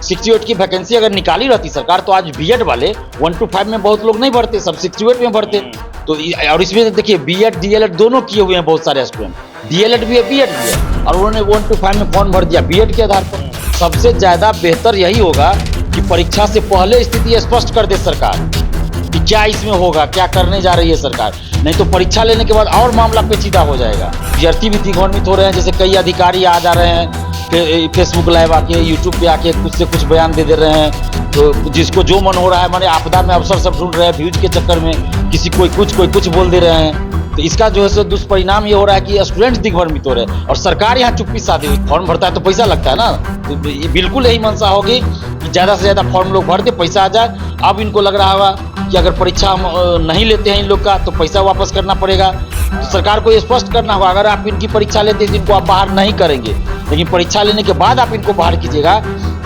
68 की वैकेंसी अगर निकाली रहती सरकार तो आज बीएड वाले 1 to 5 में बहुत लोग नहीं भरते, सब 68 में भरते। तो और इसमें देखिए बीएड डीएलएड दोनों किए हुए हैं बहुत सारे स्टूडेंट, डीएलएड भी है बीएड भी है, और उन्होंने 1 to 5 में फॉर्म भर दिया बीएड के आधार पर। सबसे ज्यादा बेहतर यही होगा कि परीक्षा से पहले स्थिति स्पष्ट कर दे सरकार कि क्या इसमें होगा, क्या करने जा रही है सरकार। नहीं तो परीक्षा लेने के बाद और मामला पेचीदा हो जाएगा। विद्यार्थी भी दिग्भ्रमित हो रहे हैं, जैसे कई अधिकारी आ जा रहे हैं फेसबुक लाइव आके, यूट्यूब पे आके कुछ से कुछ बयान दे रहे हैं, तो जिसको जो मन हो रहा है, माने आपदा में अवसर सब ढूंढ रहे हैं व्यूज के चक्कर में, किसी कोई कुछ बोल दे रहे हैं। तो इसका जो है सो दुष्परिणाम ये हो रहा है कि स्टूडेंट्स दिग्भ्रमित हो रहे हैं और सरकार यहाँ चुप्पी साधी हुई। फॉर्म भरता है तो पैसा लगता है ना, तो ये बिल्कुल यही मंशा होगी कि ज़्यादा से ज़्यादा फॉर्म लोग भर दे, पैसा आ जाए। अब इनको लग रहा होगा कि अगर परीक्षा हम नहीं लेते हैं इन लोग का तो पैसा वापस करना पड़ेगा। तो सरकार को ये स्पष्ट करना होगा, अगर आप इनकी परीक्षा लेते हैं इनको आप बाहर नहीं करेंगे, लेकिन परीक्षा लेने के बाद आप इनको बाहर कीजिएगा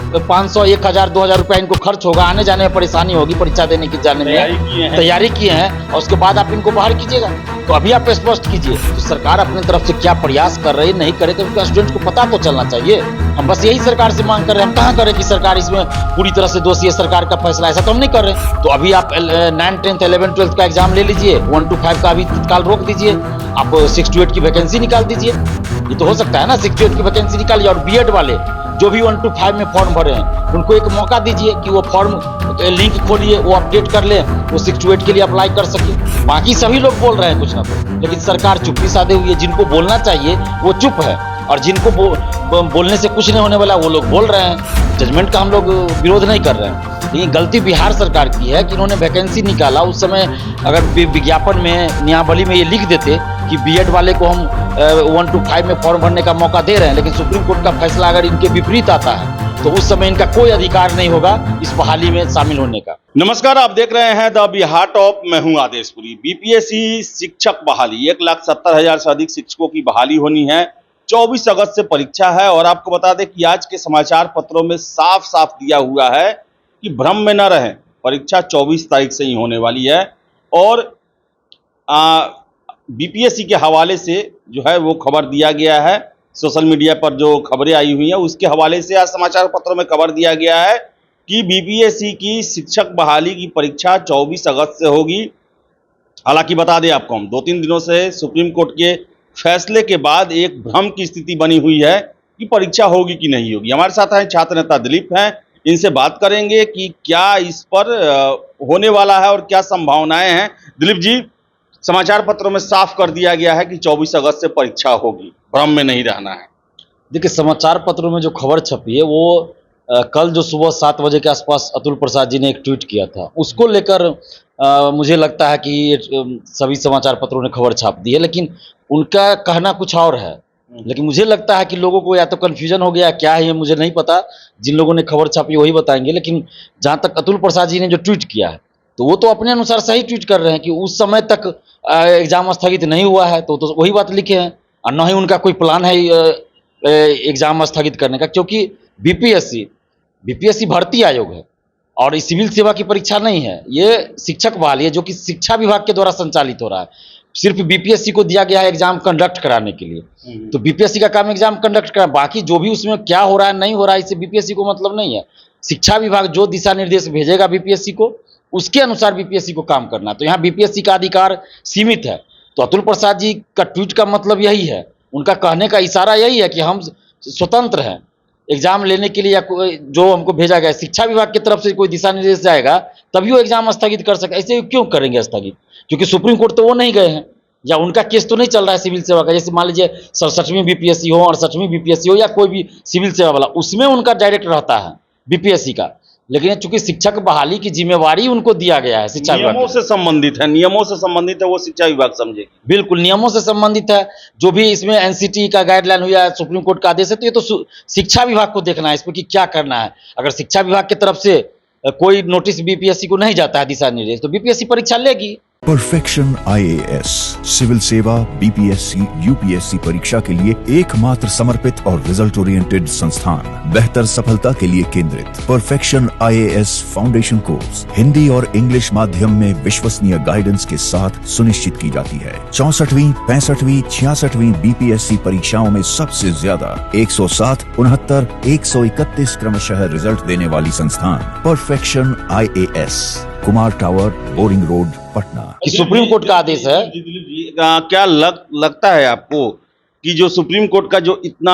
तो 500, 1000, 2000 रुपया इनको खर्च होगा, आने जाने में परेशानी होगी, परीक्षा देने की जाने में तैयारी किए हैं और उसके बाद आप इनको बाहर कीजिएगा। तो अभी आप स्पष्ट कीजिए तो सरकार अपनी तरफ से क्या प्रयास कर रही है, नहीं करे तो उनका स्टूडेंट को पता तो चलना चाहिए। हम बस यही सरकार से मांग कर रहे हैं। हम कहाँ करें कि सरकार इसमें पूरी तरह से दोषी है, सरकार का फैसला, ऐसा तो हम नहीं कर रहे। तो अभी आप 9, 10, 11, 12 का एग्जाम ले लीजिए, 1 to 5 का अभी तत्काल रोक दीजिए, आप 6 to 8 की वैकेंसी निकाल दीजिए। ये तो हो सकता है ना, 6 to 8 की वैकेंसी निकालिए। और बीएड वाले जो भी 1 to 5 में फॉर्म भरे हैं उनको एक मौका दीजिए कि वो फॉर्म लिंक खोलिए, वो अपडेट कर ले, वो 6 to 8 के लिए अप्लाई कर सके। बाकी सभी लोग बोल रहे हैं कुछ ना कुछ, लेकिन सरकार चुप्पी साधे हुई है। जिनको बोलना चाहिए वो चुप है, और जिनको बोलने से कुछ नहीं होने वाला वो लोग बोल रहे हैं। जजमेंट का हम लोग विरोध नहीं कर रहे हैं, लेकिन गलती बिहार सरकार की है कि इन्होंने वैकेंसी निकाला उस समय अगर विज्ञापन में, नियमावली में ये लिख देते कि बीएड वाले को हम 1 to 5 में फॉर्म भरने का मौका दे रहे हैं, लेकिन सुप्रीम कोर्ट का फैसला अगर इनके विपरीत आता है तो उस समय इनका कोई अधिकार नहीं होगा इस बहाली में शामिल होने का। नमस्कार, आप देख रहे हैं द बिहार टॉप। मैं हूं आदेशपुरी। बीपीएससी शिक्षक बहाली 1,70,000 से अधिक शिक्षकों की बहाली होनी है। 24 अगस्त से परीक्षा है और आपको बता दें कि आज के समाचार पत्रों में साफ साफ दिया हुआ है कि भ्रम में न रहें, परीक्षा 24 तारीख से ही होने वाली है। और बीपीएससी के हवाले से जो है वो खबर दिया गया है, सोशल मीडिया पर जो खबरें आई हुई हैं उसके हवाले से आज समाचार पत्रों में खबर दिया गया है कि बीपीएससी की शिक्षक बहाली की परीक्षा 24 अगस्त से होगी। हालांकि बता दें आपको, हम 2-3 दिनों से सुप्रीम कोर्ट के फैसले के बाद एक भ्रम की स्थिति बनी हुई है कि परीक्षा होगी कि नहीं होगी। हमारे साथ हैं छात्र नेता दिलीप हैं, इनसे बात करेंगे कि क्या इस पर होने वाला है और क्या संभावनाएं हैं। दिलीप जी, समाचार पत्रों में साफ कर दिया गया है कि 24 अगस्त से परीक्षा होगी, भ्रम में नहीं रहना है। देखिए, समाचार पत्रों में जो खबर छपी है वो कल जो सुबह 7 बजे के आसपास अतुल प्रसाद जी ने एक ट्वीट किया था, उसको लेकर मुझे लगता है कि सभी समाचार पत्रों ने खबर छाप दी है, लेकिन उनका कहना कुछ और है। लेकिन मुझे लगता है कि लोगों को या तो कन्फ्यूजन हो गया, क्या है ये मुझे नहीं पता, जिन लोगों ने खबर छापी वही बताएंगे। लेकिन जहाँ तक अतुल प्रसाद जी ने जो ट्वीट किया है तो वो तो अपने अनुसार सही ट्वीट कर रहे हैं कि उस समय तक एग्जाम स्थगित नहीं हुआ है, तो वही बात लिखे हैं। और न ही उनका कोई प्लान है एग्जाम स्थगित करने का, क्योंकि बीपीएससी भर्ती आयोग है और ये सिविल सेवा की परीक्षा नहीं है। ये शिक्षक बहाली है जो कि शिक्षा विभाग के द्वारा संचालित हो रहा है। सिर्फ बीपीएससी को दिया गया है एग्जाम कंडक्ट कराने के लिए, तो बीपीएससी का काम एग्जाम कंडक्ट कराना, बाकी जो भी उसमें क्या हो रहा है नहीं हो रहा है इससे बीपीएससी को मतलब नहीं है। शिक्षा विभाग जो दिशा निर्देश भेजेगा बीपीएससी को, उसके अनुसार बीपीएससी को काम करना। तो यहाँ बीपीएससी का अधिकार सीमित है। तो अतुल प्रसाद जी का ट्वीट का मतलब यही है, उनका कहने का इशारा यही है कि हम स्वतंत्र हैं एग्जाम लेने के लिए, या जो हमको भेजा गया शिक्षा विभाग की तरफ से कोई दिशा निर्देश जाएगा तभी वो एग्जाम स्थगित कर सके। ऐसे क्यों करेंगे स्थगित? क्योंकि सुप्रीम कोर्ट तो वो नहीं गए हैं, या उनका केस तो नहीं चल रहा है सिविल सेवा का। जैसे मान लीजिए 67वीं बीपीएससी हो, 68वीं बीपीएससी हो, या कोई भी सिविल सेवा वाला, उसमें उनका डायरेक्ट रहता है बीपीएससी का। लेकिन चूंकि शिक्षक बहाली की जिम्मेवारी उनको दिया गया है, शिक्षा विभाग नियमों से संबंधित है, नियमों से संबंधित है, वो शिक्षा विभाग समझेगी। बिल्कुल नियमों से संबंधित है। जो भी इसमें एनसीटी का गाइडलाइन हुआ, सुप्रीम कोर्ट का आदेश है, तो ये तो शिक्षा विभाग को देखना है इसमें कि क्या करना है। अगर शिक्षा विभाग की तरफ से कोई नोटिस बीपीएससी को नहीं जाता है दिशा निर्देश, तो बीपीएससी परीक्षा लेगी। परफेक्शन आईएएस सिविल सेवा बीपीएससी यूपीएससी परीक्षा के लिए एकमात्र समर्पित और रिजल्ट ओरिएंटेड संस्थान, बेहतर सफलता के लिए केंद्रित। Perfection IAS foundation course Hindi और इंग्लिश माध्यम में विश्वसनीय गाइडेंस के साथ सुनिश्चित की जाती है। 64वीं, 65वीं, 66वीं बीपीएससी परीक्षाओं में सबसे ज्यादा 107, 69, 131 क्रमशः रिजल्ट देने वाली संस्थान perfection IAS, Kumar tower, boring road, Patna. कि सुप्रीम कोर्ट का आदेश है। दिलीप जी, क्या लगता है आपको कि जो सुप्रीम कोर्ट का जो इतना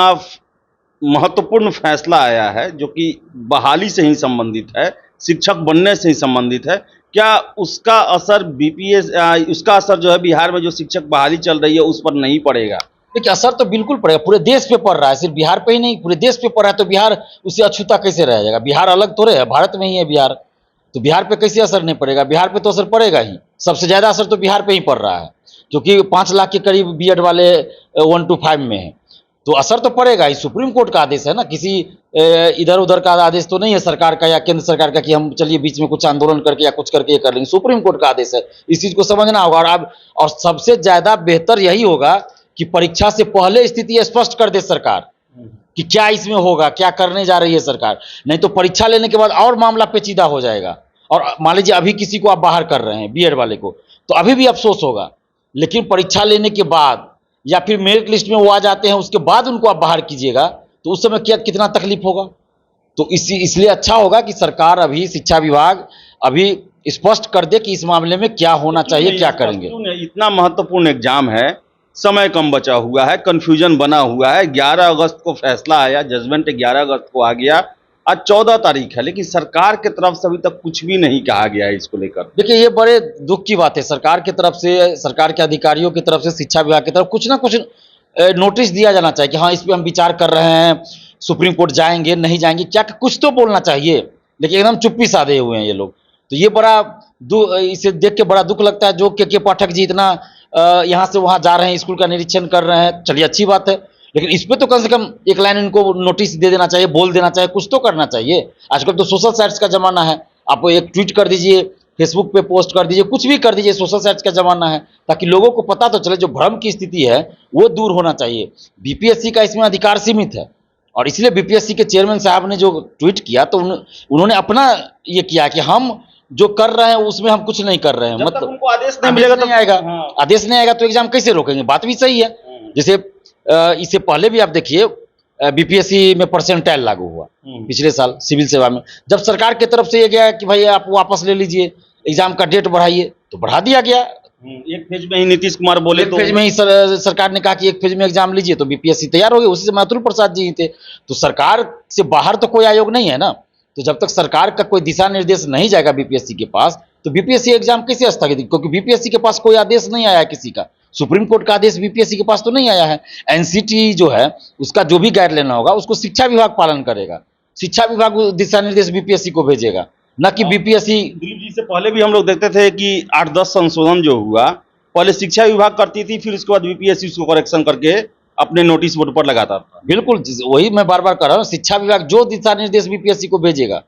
महत्वपूर्ण फैसला आया है, जो कि बहाली से ही संबंधित है, शिक्षक बनने से ही संबंधित है, क्या उसका असर उसका असर जो है बिहार में जो शिक्षक बहाली चल रही है उस पर नहीं पड़ेगा? देखिए, असर तो बिल्कुल पड़ेगा, पूरे देश पे पड़ रहा है, सिर्फ बिहार पे ही नहीं, पूरे देश पे पड़ रहा है। तो बिहार उससे अछूता कैसे रह जाएगा? बिहार अलग थोड़े है, भारत में ही है बिहार, तो बिहार पे कैसे असर नहीं पड़ेगा? बिहार पे तो असर पड़ेगा ही। सबसे ज्यादा असर तो बिहार पे ही पड़ रहा है, क्योंकि 5 लाख के करीब बीएड वाले 1 to 5 में है, तो असर तो पड़ेगा ही। सुप्रीम कोर्ट का आदेश है ना, किसी इधर उधर का आदेश तो नहीं है सरकार का या केंद्र सरकार का कि हम चलिए बीच में कुछ आंदोलन करके या कुछ करके ये कर लेंगे। सुप्रीम कोर्ट का आदेश है, इस चीज को समझना होगा। और सबसे ज्यादा बेहतर यही होगा कि परीक्षा से पहले स्थिति स्पष्ट कर दे सरकार कि क्या इसमें होगा, क्या करने जा रही है सरकार। नहीं तो परीक्षा लेने के बाद और मामला पेचीदा हो जाएगा। और मान लीजिए अभी किसी को आप बाहर कर रहे हैं बीएड वाले को, तो अभी भी अफसोस होगा, लेकिन परीक्षा लेने के बाद या फिर मेरिट लिस्ट में वो आ जाते हैं, उसके बाद उनको आप बाहर कीजिएगा, तो उस समय क्या कितना तकलीफ होगा। तो इसलिए अच्छा होगा कि सरकार अभी, शिक्षा विभाग अभी स्पष्ट कर दे कि इस मामले में क्या होना चाहिए, क्या करेंगे। इतना महत्वपूर्ण एग्जाम है, समय कम बचा हुआ है, कंफ्यूजन बना हुआ है। 11 अगस्त को फैसला आया, जजमेंट 11 अगस्त को आ गया, आज 14 तारीख है, लेकिन सरकार की तरफ से अभी तक कुछ भी नहीं कहा गया है इसको लेकर। देखिए, ये बड़े दुख की बात है। सरकार की तरफ से, सरकार के अधिकारियों की तरफ से, शिक्षा विभाग की तरफ कुछ ना कुछ नोटिस दिया जाना चाहिए कि हाँ, इस पर हम विचार कर रहे हैं, सुप्रीम कोर्ट जाएंगे नहीं जाएंगे, क्या कुछ तो बोलना चाहिए। लेकिन एकदम चुप्पी साधे हुए हैं ये लोग, तो ये बड़ा इसे देख के बड़ा दुख लगता है। जो के पाठक जी इतना यहाँ से वहाँ जा रहे हैं, स्कूल का निरीक्षण कर रहे हैं, चलिए अच्छी बात है, लेकिन इस पे तो कम से कम एक लाइन इनको नोटिस दे देना चाहिए, बोल देना चाहिए, कुछ तो करना चाहिए। आजकल तो सोशल साइट्स का जमाना है, आप एक ट्वीट कर दीजिए, फेसबुक पे पोस्ट कर दीजिए, कुछ भी कर दीजिए, सोशल साइट्स का जमाना है, ताकि लोगों को पता तो चले। जो भ्रम की स्थिति है वो दूर होना चाहिए। बीपीएससी का इसमें अधिकार सीमित है, और इसलिए बीपीएससी के चेयरमैन साहब ने जो ट्वीट किया, तो उन्होंने अपना ये किया कि हम जो कर रहे हैं उसमें हम कुछ नहीं कर रहे हैं। मतलब उनको आदेश नहीं मिलेगा तो आएगा, आदेश नहीं आएगा तो एग्जाम कैसे रोकेंगे? बात भी सही है। जैसे इससे पहले भी आप देखिए, बीपीएससी में परसेंटाइल लागू हुआ पिछले साल सिविल सेवा में। जब सरकार की तरफ से ये गया कि भाई आप वापस ले लीजिए, एग्जाम का डेट बढ़ाइए, तो बढ़ा दिया गया। एक फेज में ही नीतीश कुमार बोले, एक फेज में ही सरकार ने कहा कि एक फेज में एग्जाम लीजिए, तो बीपीएससी तैयार हो गई। उसी से अतुल प्रसाद जी ही थे। तो सरकार से बाहर तो कोई आयोग नहीं है ना, तो जब तक सरकार का कोई दिशा निर्देश नहीं जाएगा बीपीएससी के पास, तो बीपीएससी एग्जाम कैसे स्थगित? क्योंकि बीपीएससी के पास कोई आदेश नहीं आया है किसी का। सुप्रीम कोर्ट का आदेश बीपीएससी के पास तो नहीं आया है। एनसीटी जो है उसका जो भी गाइडलाइन होगा उसको शिक्षा विभाग पालन करेगा। शिक्षा विभाग दिशा निर्देश बीपीएससी को भेजेगा, न कि बीपीएससी। दिलीप जी, से पहले भी हम लोग देखते थे कि 8-10 संशोधन जो हुआ, पहले शिक्षा विभाग करती थी, फिर उसके बाद बीपीएससी उसको करेक्शन करके अपने नोटिस बोर्ड पर लगाता था। बिल्कुल, वही मैं बार बार कह रहा हूँ, शिक्षा विभाग जो दिशा निर्देश बीपीएससी को भेजेगा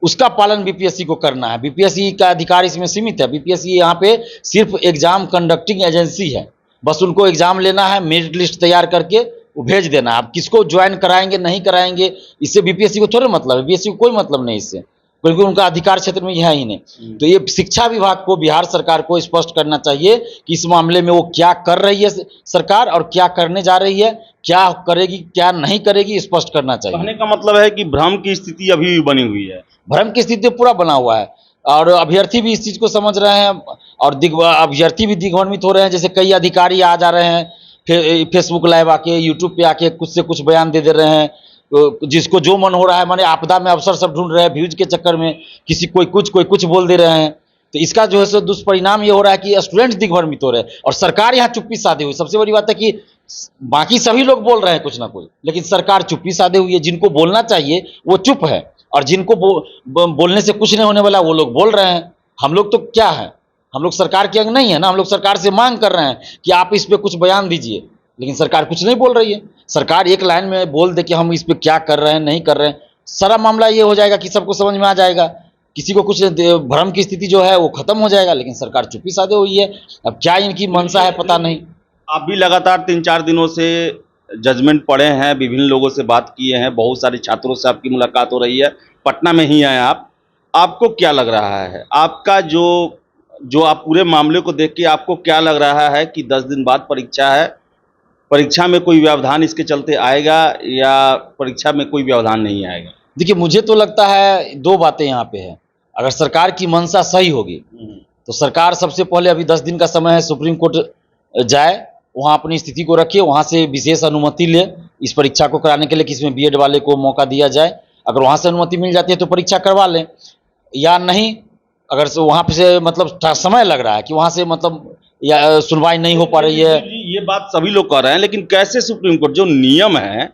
उसका पालन बीपीएससी को करना है। बीपीएससी का अधिकार इसमें सीमित है। बीपीएससी यहाँ पे सिर्फ एग्जाम कंडक्टिंग एजेंसी है, बस उनको एग्जाम लेना है, मेरिट लिस्ट तैयार करके वो भेज देना है। आप किसको ज्वाइन कराएंगे नहीं कराएंगे, इससे बीपीएससी को थोड़े मतलब है, बीपीएससी को कोई मतलब नहीं इससे, क्योंकि उनका अधिकार क्षेत्र में यह ही नहीं। तो ये शिक्षा विभाग को, बिहार सरकार को स्पष्ट करना चाहिए कि इस मामले में वो क्या कर रही है सरकार और क्या करने जा रही है, क्या करेगी क्या नहीं करेगी, स्पष्ट करना चाहिए। कहने का मतलब है कि भ्रम की स्थिति अभी भी बनी हुई है। भ्रम की स्थिति पूरा बना हुआ है, और अभ्यर्थी भी इस चीज को समझ रहे हैं, और अभ्यर्थी भी दिग्भ्रमित हो रहे हैं। जैसे कई अधिकारी आ जा रहे हैं, फेसबुक लाइव आके, यूट्यूब पे आके कुछ से कुछ बयान दे रहे हैं, जिसको जो मन हो रहा है, माने आपदा में अवसर सब ढूंढ रहे हैं, व्यूज के चक्कर में किसी कोई कुछ बोल दे रहे हैं। तो इसका जो है सो दुष्परिणाम ये हो रहा है कि स्टूडेंट्स दिग्भ्रमित हो रहे हैं, और सरकार यहाँ चुप्पी साधे हुई। सबसे बड़ी बात है कि बाकी सभी लोग बोल रहे हैं कुछ ना कुछ, लेकिन सरकार चुप्पी साधे हुई है। जिनको बोलना चाहिए वो चुप है, और जिनको बोलने से कुछ नहीं होने वाला वो लोग बोल रहे हैं। हम लोग तो क्या है, हम लोग सरकार के अंग नहीं है ना, हम लोग सरकार से मांग कर रहे हैं कि आप इस पे कुछ बयान दीजिए, लेकिन सरकार कुछ नहीं बोल रही है। सरकार एक लाइन में बोल दे कि हम इस पे क्या कर रहे हैं नहीं कर रहे हैं, सारा मामला ये हो जाएगा कि सबको समझ में आ जाएगा किसी को कुछ भ्रम की स्थिति जो है वो खत्म हो जाएगा, लेकिन सरकार चुप्पी साधे हुई है। अब क्या इनकी मंशा है पता नहीं। आप भी लगातार 3-4 दिनों से जजमेंट पढ़े हैं, विभिन्न लोगों से बात किए हैं, बहुत सारे छात्रों से आपकी मुलाकात हो रही है, पटना में ही हैं आप। आपको क्या लग रहा है, आपका जो आप पूरे मामले को देख के आपको क्या लग रहा है कि 10 दिन बाद परीक्षा है, परीक्षा में कोई व्यवधान इसके चलते आएगा या परीक्षा में कोई व्यवधान नहीं आएगा? देखिए, मुझे तो लगता है दो बातें यहाँ पे है। अगर सरकार की मंशा सही होगी तो सरकार सबसे पहले अभी 10 दिन का समय है, सुप्रीम कोर्ट जाए, वहाँ अपनी स्थिति को रखे, वहाँ से विशेष अनुमति ले इस परीक्षा को कराने के लिए कि इसमें बीएड वाले को मौका दिया जाए। अगर वहाँ से अनुमति मिल जाती है तो परीक्षा करवा लें, या नहीं अगर से वहाँ पे से मतलब समय लग रहा है कि वहाँ से मतलब या सुनवाई नहीं हो पा रही है। ये बात सभी लोग कह रहे हैं, लेकिन कैसे सुप्रीम कोर्ट जो नियम है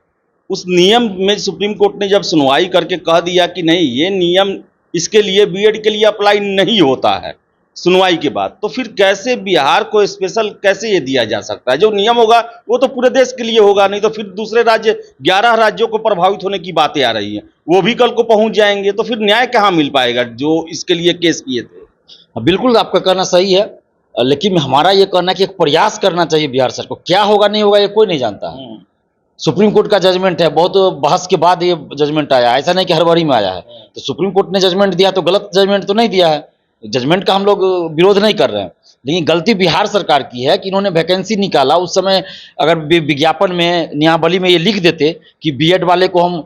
उस नियम में सुप्रीम कोर्ट ने जब सुनवाई करके कह दिया कि नहीं ये नियम इसके लिए बीएड के लिए अप्लाई नहीं होता है सुनवाई के बाद, तो फिर कैसे बिहार को स्पेशल कैसे ये दिया जा सकता है? जो नियम होगा वो तो पूरे देश के लिए होगा, नहीं तो फिर दूसरे राज्य 11 राज्यों को प्रभावित होने की बातें आ रही हैं, वो भी कल को पहुंच जाएंगे, तो फिर न्याय कहाँ मिल पाएगा जो इसके लिए केस किए थे? बिल्कुल आपका कहना सही है, लेकिन हमारा ये कहना है कि एक प्रयास करना चाहिए बिहार सरकार को। क्या होगा नहीं होगा ये कोई नहीं जानता है। सुप्रीम कोर्ट का जजमेंट है, बहुत बहस के बाद ये जजमेंट आया, ऐसा नहीं कि हड़बड़ी में आया है। तो सुप्रीम कोर्ट ने जजमेंट दिया तो गलत जजमेंट तो नहीं दिया है, जजमेंट का हम लोग विरोध नहीं कर रहे हैं, लेकिन गलती बिहार सरकार की है कि इन्होंने वैकेंसी निकाला उस समय। अगर विज्ञापन में नियमावली में ये लिख देते कि बीएड वाले को हम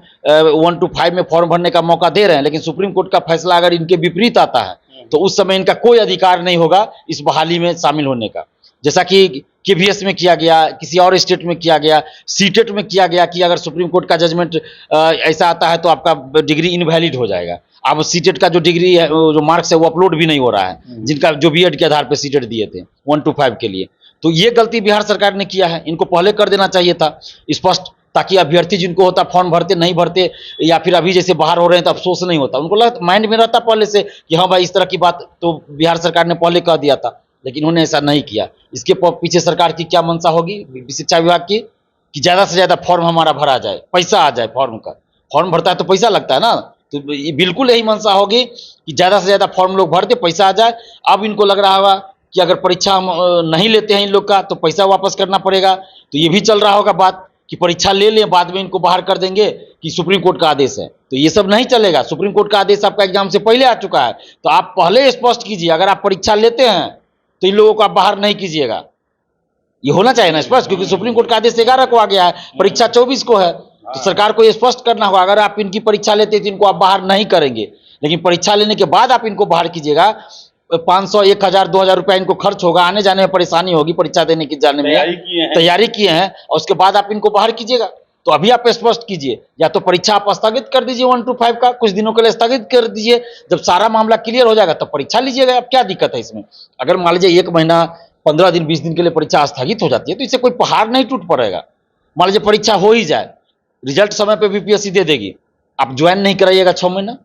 1 to 5 में फॉर्म भरने का मौका दे रहे हैं, लेकिन सुप्रीम कोर्ट का फैसला अगर इनके विपरीत आता है तो उस समय इनका कोई अधिकार नहीं होगा इस बहाली में शामिल होने का। जैसा कि केवीएस में किया गया, किसी और स्टेट में किया गया, सीटेट में किया गया कि अगर सुप्रीम कोर्ट का जजमेंट ऐसा आता है तो आपका डिग्री इनवैलिड हो जाएगा। अब सीटेट का जो डिग्री है, जो मार्क्स है, वो अपलोड भी नहीं हो रहा है, जिनका जो बीएड के आधार पर सीटेट दिए थे 1 to 5 के लिए। तो ये गलती बिहार सरकार ने किया है, इनको पहले कर देना चाहिए था स्पष्ट, ताकि अभ्यर्थी जिनको होता फॉर्म भरते नहीं भरते, या फिर अभी जैसे बाहर हो रहे हैं तो अफसोस नहीं होता, उनको माइंड में रहता पहले से कि हाँ भाई इस तरह की बात तो बिहार सरकार ने पहले कह दिया था, लेकिन उन्होंने ऐसा नहीं किया। इसके पीछे सरकार की क्या मंशा होगी शिक्षा विभाग की कि ज़्यादा से ज़्यादा फॉर्म हमारा भरा जाए, पैसा आ जाए फॉर्म का। फॉर्म भरता है तो पैसा लगता है ना, तो बिल्कुल यही मंशा होगी कि ज़्यादा से ज़्यादा फॉर्म लोग भरते, पैसा आ जाए। अब इनको लग रहा होगा कि अगर परीक्षा हम नहीं लेते हैं इन लोग का तो पैसा वापस करना पड़ेगा, तो ये भी चल रहा होगा बात कि परीक्षा ले लें, बाद में इनको बाहर कर देंगे कि सुप्रीम कोर्ट का आदेश है। तो ये सब नहीं चलेगा, सुप्रीम कोर्ट का आदेश आपका एग्जाम से पहले आ चुका है, तो आप पहले स्पष्ट कीजिए अगर आप परीक्षा लेते हैं तो इन लोगों को आप बाहर नहीं कीजिएगा। ये होना चाहिए ना स्पष्ट, क्योंकि सुप्रीम कोर्ट का आदेश 11 को आ गया है, परीक्षा 24 को है, तो सरकार को ये स्पष्ट करना होगा अगर आप इनकी परीक्षा लेते तो इनको आप बाहर नहीं करेंगे, लेकिन परीक्षा लेने के बाद आप इनको बाहर कीजिएगा। 500, 1000, 2000 रुपया इनको खर्च होगा, आने जाने में परेशानी होगी, परीक्षा देने की जाने में तैयारी किए हैं, और उसके बाद आप इनको बाहर कीजिएगा। तो अभी आप स्पष्ट कीजिए, या तो परीक्षा आप स्थगित कर दीजिए 1 to 5 का, कुछ दिनों के लिए स्थगित कर दीजिए, जब सारा मामला क्लियर हो जाएगा तब परीक्षा लीजिएगा। अब क्या दिक्कत है इसमें? अगर मान लीजिए 1 महीना, 15 दिन, 20 दिन के लिए परीक्षा स्थगित हो जाती है तो इससे कोई पहाड़ नहीं टूट पड़ेगा। मान लीजिए परीक्षा हो ही जाए, रिजल्ट समय पे बीपीएससी दे देगी, आप ज्वाइन नहीं कराइएगा 6 महीना,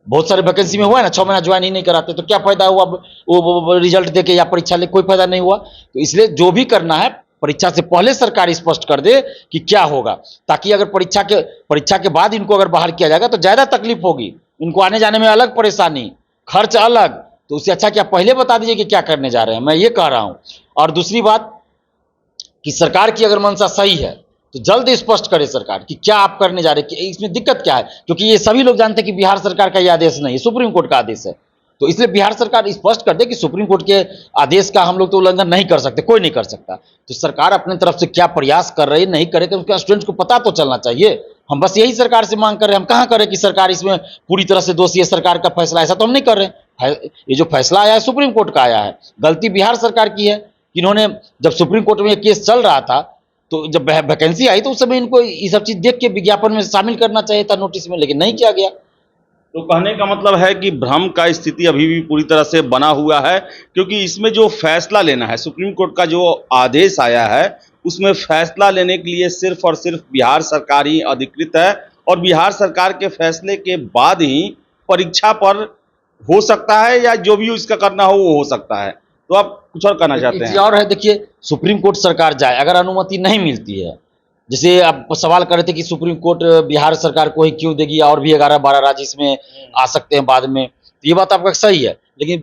बहुत सारे वैकेंसी में हुआ है ना, 6 महीना ज्वाइन ही नहीं कराते, तो क्या फायदा हुआ वो रिजल्ट देके या परीक्षा ले, कोई फायदा नहीं हुआ। तो इसलिए जो भी करना है परीक्षा से पहले सरकार स्पष्ट कर दे कि क्या होगा, ताकि अगर परीक्षा के बाद इनको अगर बाहर किया जाएगा तो ज्यादा तकलीफ होगी, इनको आने जाने में अलग परेशानी, खर्च अलग, तो उससे अच्छा कि आप पहले बता दीजिए कि क्या करने जा रहे हैं, मैं ये कह रहा हूं। और दूसरी बात कि सरकार की अगर मंशा सही है तो जल्द स्पष्ट करे सरकार कि क्या आप करने जा रहे हैं, कि इसमें दिक्कत क्या है, क्योंकि ये सभी लोग जानते हैं कि बिहार सरकार का ये आदेश नहीं है, सुप्रीम कोर्ट का आदेश है। तो इसलिए बिहार सरकार स्पष्ट कर दे कि सुप्रीम कोर्ट के आदेश का हम लोग तो उल्लंघन नहीं कर सकते, कोई नहीं कर सकता। तो सरकार अपनी तरफ से क्या प्रयास कर रही है, नहीं करे, तो उसके स्टूडेंट्स को पता तो चलना चाहिए। हम बस यही सरकार से मांग कर रहे हैं, हम कहाँ करें कि सरकार इसमें पूरी तरह से दोषी है, सरकार का फैसला, ऐसा तो हम नहीं कर रहे। ये जो फैसला आया है सुप्रीम कोर्ट का आया है, गलती बिहार सरकार की है। इन्होंने जब सुप्रीम कोर्ट में ये केस चल रहा था तो जब वैकेंसी आई तो उस समय इनको ये सब चीज देख के विज्ञापन में शामिल करना चाहिए था, नोटिस में, लेकिन नहीं किया गया। तो कहने का मतलब है कि भ्रम का स्थिति अभी भी पूरी तरह से बना हुआ है, क्योंकि इसमें जो फैसला लेना है, सुप्रीम कोर्ट का जो आदेश आया है उसमें फैसला लेने के लिए सिर्फ और सिर्फ बिहार सरकार ही अधिकृत है, और बिहार सरकार के फैसले के बाद ही परीक्षा पर हो सकता है या जो भी इसका करना हो वो हो सकता है। तो आप कुछ और कहना चाहते हैं? और है, देखिए सुप्रीम कोर्ट सरकार जाए, अगर अनुमति नहीं मिलती है, जैसे आप सवाल कर रहे थे कि सुप्रीम कोर्ट बिहार सरकार को ही क्यों देगी, और भी 11-12 राज्य इसमें आ सकते हैं बाद में, ये बात आपका सही है, लेकिन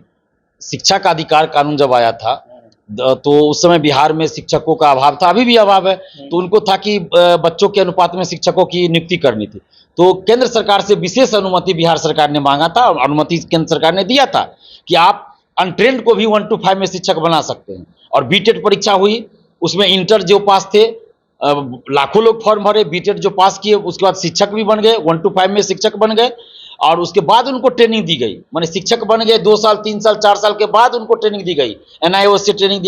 शिक्षा का अधिकार कानून जब आया था तो उस समय बिहार में शिक्षकों का अभाव था, अभी भी अभाव है। तो उनको था कि बच्चों के अनुपात में शिक्षकों की नियुक्ति करनी थी। तो केंद्र सरकार से विशेष अनुमति बिहार सरकार ने मांगा था, और अनुमति केंद्र सरकार ने दिया था कि आप अनट्रेंड को भी 1 to 5 में शिक्षक बना सकते हैं। और बीटेट परीक्षा हुई, उसमें इंटर जो पास थे लाखों लोग फॉर्म भरे, बीटेट जो पास किए उसके बाद शिक्षक भी बन गए, 1 to 5 में शिक्षक बन गए। और उसके बाद उनको ट्रेनिंग दी गई, माने शिक्षक बन गए 2 साल 3 साल 4 साल के बाद उनको ट्रेनिंग दी गई, NIOS से ट्रेनिंग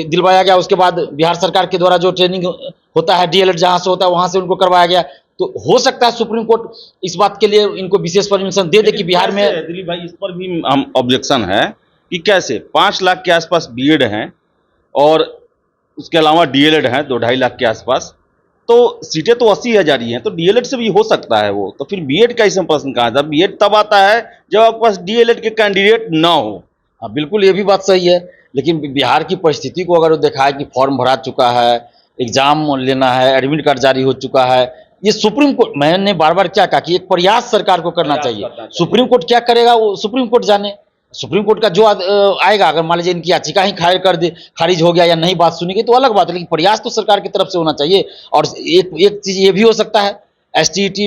दिलवाया गया। उसके बाद बिहार सरकार के द्वारा जो ट्रेनिंग होता है DLED जहाँ से होता है वहाँ से उनको करवाया गया। तो हो सकता है सुप्रीम कोर्ट इस बात के लिए इनको विशेष परमिशन दे कि बिहार में। दिलीप भाई, इस पर भी हम ऑब्जेक्शन है कि कैसे 5 लाख के आसपास बीएड हैं और उसके अलावा DLED हैं 2-2.5 लाख के आसपास, तो सीटें तो 80,000 ही हैं, तो DLED से भी हो सकता है वो, तो फिर बीएड का इसमें प्रश्न कहाँ था? बीएड तब आता है जब आपके पास DLED के कैंडिडेट ना हो। हाँ बिल्कुल, ये भी बात सही है, लेकिन बिहार की परिस्थिति को अगर देखा है कि फॉर्म भरा चुका है, एग्जाम लेना है, एडमिट कार्ड जारी हो चुका है, ये सुप्रीम कोर्ट, मैंने बार बार क्या कहा कि एक प्रयास सरकार को करना चाहिए। सुप्रीम कोर्ट क्या करेगा वो सुप्रीम कोर्ट जाने। सुप्रीम कोर्ट का जो आएगा, अगर मान लीजिए इनकी याचिका ही खारिज हो गया या नहीं बात सुनी गई तो अलग बात है, लेकिन प्रयास तो सरकार की तरफ से होना चाहिए। और एक चीज ये भी हो सकता है, STET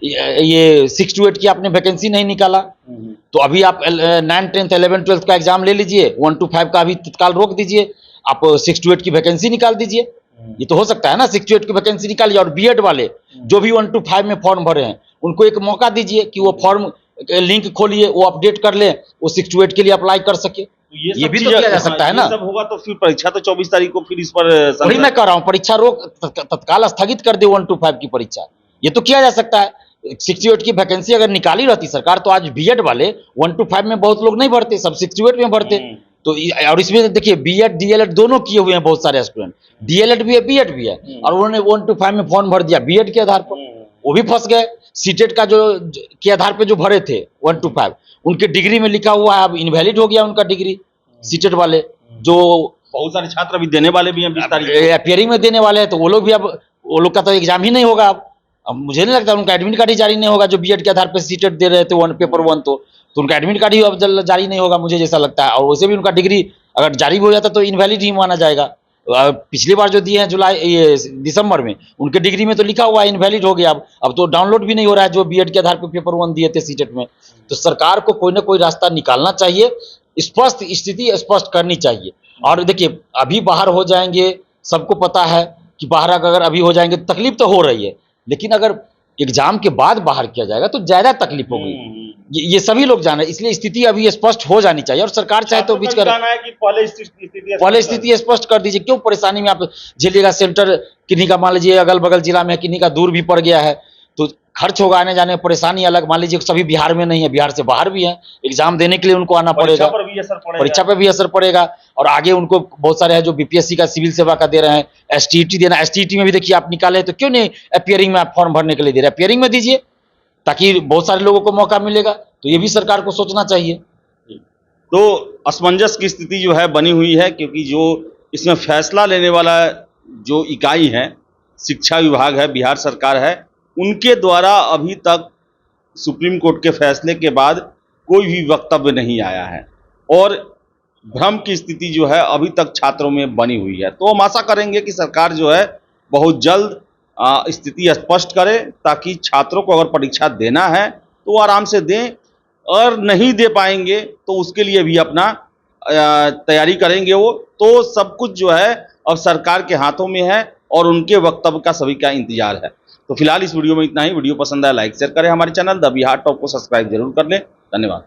ये 6 to 8 की आपने वैकेंसी नहीं निकाला, तो अभी आप 9, 10, 11, 12 का एग्जाम ले लीजिए, 1 to 5 का अभी तत्काल रोक दीजिए, आप 6 to 8 की वैकेंसी निकाल दीजिए। ये तो हो सकता है ना, 6 to 8 की वैकेंसी निकालिए। और बीएड वाले जो भी 1 to 5 में फॉर्म भरे हैं उनको एक मौका दीजिए कि वो फॉर्म लिंक खोलिए, वो अपडेट कर ले, वो 6 to 8 के लिए अप्लाई कर सके। ये भी तो किया जा सकता है ना। सब होगा तो फिर परीक्षा तो 24 तारीख को फिर इस पर वही मैं कह रहा हूँ, परीक्षा रोक तत्काल स्थगित कर दे 1 to 5 की परीक्षा, ये तो किया जा सकता है। 6 to 8 की वैकेंसी अगर निकाली रहती सरकार तो आज बीएड वाले 1 to 5 में बहुत लोग नहीं भरते, सब 6 to 8 में भरते। तो और इसमें देखिए बीएड DLED दोनों किए हुए हैं बहुत सारे स्टूडेंट, DLED भी है बीएड भी है, और उन्होंने 1 to 5 में फॉर्म भर दिया बीएड के आधार पर, वो भी फंस गए। सीटेट का जो के आधार पे जो भरे थे 1 to 5, उनके डिग्री में लिखा हुआ है अब इनवैलिड हो गया उनका डिग्री। सीटेट वाले जो बहुत सारे छात्र अभी देने वाले भी हैं 20 तारीख अपियरिंग में देने वाले हैं, तो वो लोग भी अब वो लोग का तो एग्जाम ही नहीं होगा। अब मुझे नहीं लगता उनका एडमिट कार्ड ही जारी नहीं होगा, जो बीएड के आधार पर सीटेट दे रहे थे पेपर 1, तो उनका एडमिट कार्ड ही अब जारी नहीं होगा, मुझे जैसा लगता है। और वैसे भी उनका डिग्री अगर जारी भी हो जाता तो इनवैलिड ही माना जाएगा। पिछली बार जो दिए हैं दिसंबर में, उनके डिग्री में तो लिखा हुआ है इनवैलिड हो गया। अब तो डाउनलोड भी नहीं हो रहा है जो बीएड के आधार पर पेपर 1 दिए थे सीटेट में। तो सरकार को कोई ना कोई रास्ता निकालना चाहिए, स्पष्ट स्थिति स्पष्ट करनी चाहिए। और देखिए अभी बाहर हो जाएंगे, सबको पता है कि बाहर अगर अभी हो जाएंगे तो तकलीफ तो हो रही है, लेकिन अगर एग्जाम के बाद बाहर किया जाएगा तो ज्यादा तकलीफ होगी, ये सभी लोग जान रहे हैं। इसलिए स्थिति अभी स्पष्ट हो जानी चाहिए, और सरकार चाहे तो बीच कर पहले स्थिति स्पष्ट कर दीजिए। क्यों परेशानी में आप झेलिएगा? सेंटर किन्हीं का मान लीजिए अगल बगल जिला में है, किन्हीं का दूर भी पड़ गया है, तो खर्च होगा आने जाने में, परेशानी अलग। मान लीजिए सभी बिहार में नहीं है, बिहार से बाहर भी है, एग्जाम देने के लिए उनको आना पड़ेगा, परीक्षा पर भी असर पड़ेगा। और आगे उनको बहुत सारे हैं जो BPSC का सिविल सेवा का दे रहे हैं, STET देना, STET में भी देखिए आप निकाले तो क्यों नहीं अपियरिंग में आप फॉर्म भरने के लिए दे रहे हैं? अपियरिंग में दीजिए ताकि बहुत सारे लोगों को मौका मिलेगा। तो ये भी सरकार को सोचना चाहिए। तो असमंजस की स्थिति जो है बनी हुई है, क्योंकि जो इसमें फैसला लेने वाला जो इकाई है, शिक्षा विभाग है, बिहार सरकार है, उनके द्वारा अभी तक सुप्रीम कोर्ट के फैसले के बाद कोई भी वक्तव्य नहीं आया है, और भ्रम की स्थिति जो है अभी तक छात्रों में बनी हुई है। तो हम आशा करेंगे कि सरकार जो है बहुत जल्द स्थिति स्पष्ट करे, ताकि छात्रों को अगर परीक्षा देना है तो वो आराम से दें, और नहीं दे पाएंगे तो उसके लिए भी अपना तैयारी करेंगे वो। तो सब कुछ जो है अब सरकार के हाथों में है, और उनके वक्तव्य का सभी का इंतजार है। तो फिलहाल इस वीडियो में इतना ही। वीडियो पसंद आया लाइक शेयर करें, हमारे चैनल द बिहार टॉप को सब्सक्राइब जरूर कर लें। धन्यवाद।